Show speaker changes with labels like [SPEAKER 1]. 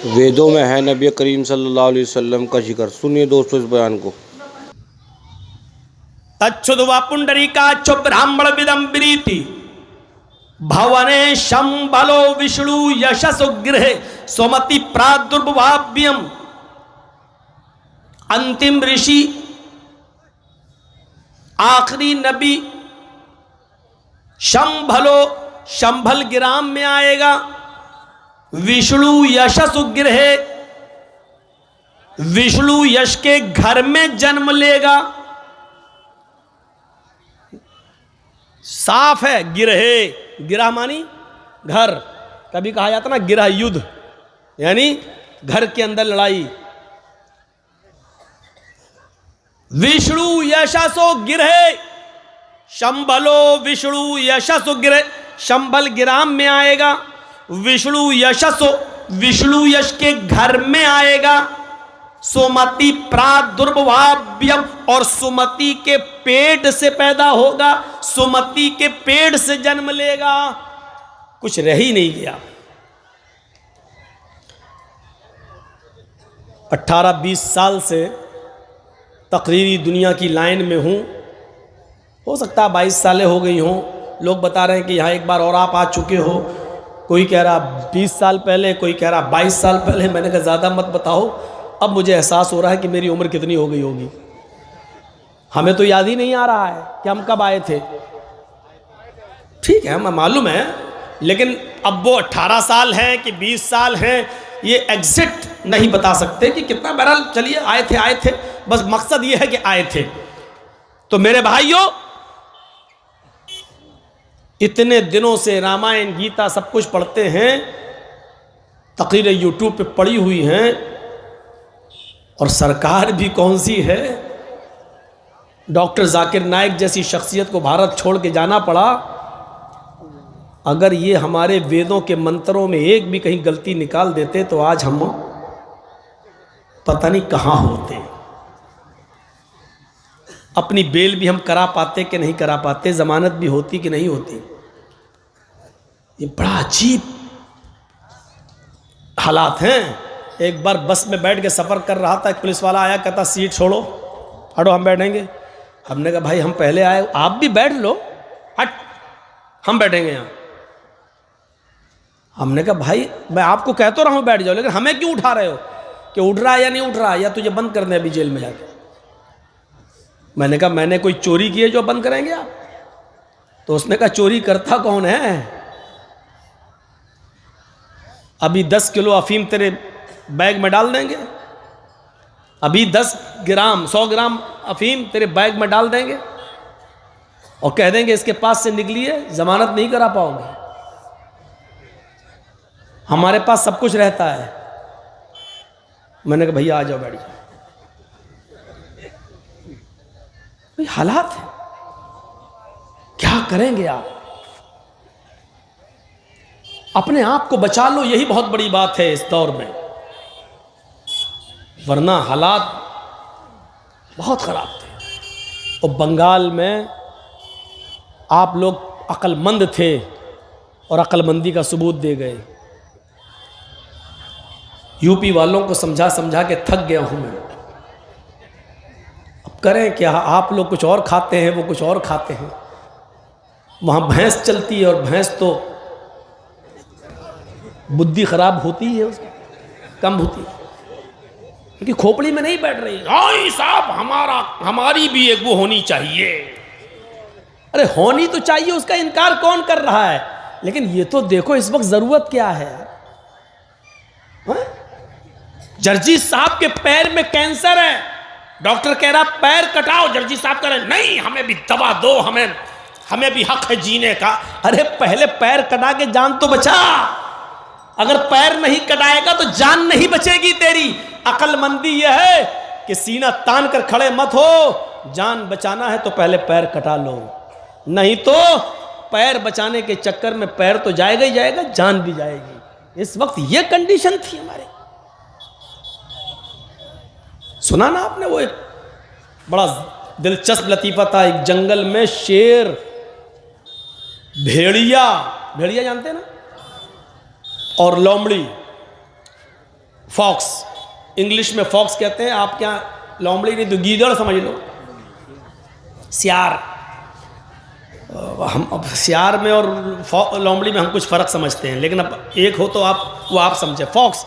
[SPEAKER 1] वेदों में है नबी करीम सल्लल्लाहु अलैहि वसल्लम का जिक्र। सुनिए दोस्तों इस बयान को।
[SPEAKER 2] तच्छुद्वा पुंडरीकाक्षो ब्राह्मण विदम प्रीति भवने शंबलो विष्णु यशसु गृहे सोमति प्रादुर्भाव्यम। अंतिम ऋषि आखिरी नबी शंभल ग्राम में आएगा। विष्णु यशसु गृहे, विष्णु यश के घर में जन्म लेगा। साफ है गिरहे, गिरह मानी घर। कभी कहा जाता ना गिरह युद्ध, यानी घर के अंदर लड़ाई। विष्णु यशसो गिरहे शंभलो, विष्णु यशसो गिरहे, शंभल ग्राम में आएगा। विष्णु यशसो, विष्णु यश के घर में आएगा। सुमति प्रादुर्भाव्यम, और सुमति के पेट से पैदा होगा, सुमति के पेट से जन्म लेगा। कुछ रह ही नहीं गया। 18-20 साल से तकरीरी दुनिया की लाइन में हूँ। हो सकता है 22 सालें हो गई हों। लोग बता रहे हैं कि यहाँ एक बार और आप आ चुके हो। कोई कह रहा 20 साल पहले, कोई कह रहा 22 साल पहले। मैंने कहा ज़्यादा मत बताओ, अब मुझे एहसास हो रहा है कि मेरी उम्र कितनी हो गई होगी। हमें तो याद ही नहीं आ रहा है कि हम कब आए थे। ठीक है, हमें मालूम है, लेकिन अब वो 18 साल हैं कि 20 साल हैं, ये एग्जैक्ट नहीं बता सकते कि कितना। बहरहाल चलिए, आए थे, बस मकसद ये है कि आए थे। तो मेरे भाइयों, इतने दिनों से रामायण गीता सब कुछ पढ़ते हैं, तकरीरें यूट्यूब पे पड़ी हुई हैं, और सरकार भी कौन सी है। डॉक्टर जाकिर नाइक जैसी शख्सियत को भारत छोड़ के जाना पड़ा। अगर ये हमारे वेदों के मंत्रों में एक भी कहीं गलती निकाल देते तो आज हम पता नहीं कहाँ होते। अपनी बेल भी हम करा पाते कि नहीं करा पाते, जमानत भी होती कि नहीं होती। ये बड़ा अजीब हालात हैं। एक बार बस में बैठ के सफ़र कर रहा था, एक पुलिस वाला आया, कहता सीट छोड़ो, हटो हम बैठेंगे। हमने कहा भाई हम पहले आए, आप भी बैठ लो, हट हम बैठेंगे यहाँ। हमने कहा भाई मैं आपको कह तो रहा हूँ बैठ जाओ, लेकिन हमें क्यों उठा रहे हो, कि उठ रहा है या नहीं उठ रहा है, या तुझे बंद कर दे अभी जेल में जाके। मैंने कहा मैंने कोई चोरी की है जो बंद करेंगे आप? तो उसने कहा चोरी करता कौन है? अभी 10 किलो अफीम तेरे बैग में डाल देंगे, अभी 10 ग्राम 100 ग्राम अफीम तेरे बैग में डाल देंगे और कह देंगे इसके पास से निकलिए, जमानत नहीं करा पाओगे। हमारे पास सब कुछ रहता है। मैंने कहा भैया आ जाओ, बैठ जाओ। भाई हालात है, क्या करेंगे आप? अपने आप को बचा लो, यही बहुत बड़ी बात है इस दौर में, वरना हालात बहुत ख़राब थे। और बंगाल में आप लोग अक्लमंद थे और अक्लमंदी का सबूत दे गए। यूपी वालों को समझा समझा के थक गया हूं मैं। अब करें क्या? आप लोग कुछ और खाते हैं, वो कुछ और खाते हैं। वहाँ भैंस चलती है और भैंस तो बुद्धि खराब होती है, उसकी कम होती है, क्योंकि खोपड़ी में नहीं बैठ रही। आई साहब हमारी भी एक वो होनी चाहिए। अरे होनी तो चाहिए, उसका इनकार कौन कर रहा है? लेकिन ये तो देखो इस वक्त जरूरत क्या है। जर्जी साहब के पैर में कैंसर है, डॉक्टर कह रहा पैर कटाओ। जर्जी साहब कह रहे नहीं, हमें भी दवा दो, हमें भी हक है जीने का। अरे पहले पैर कटा के जान तो बचा। अगर पैर नहीं कटाएगा तो जान नहीं बचेगी तेरी। अक्लमंदी यह है कि सीना तान कर खड़े मत हो। जान बचाना है तो पहले पैर कटा लो, नहीं तो पैर बचाने के चक्कर में पैर तो जाएगा ही जाएगा, जान भी जाएगी। इस वक्त यह कंडीशन थी हमारे। सुना ना आपने, वो एक बड़ा दिलचस्प लतीफ़ा था। एक जंगल में शेर, भेड़िया जानते हैं ना, और लोमड़ी, फॉक्स, इंग्लिश में फॉक्स कहते हैं, आप क्या लोमड़ी नहीं तो गीदड़ समझ लो, सियार। हम अब सियार में और लोमड़ी में हम कुछ फ़र्क समझते हैं, लेकिन अब एक हो तो आप वो आप समझे, फॉक्स।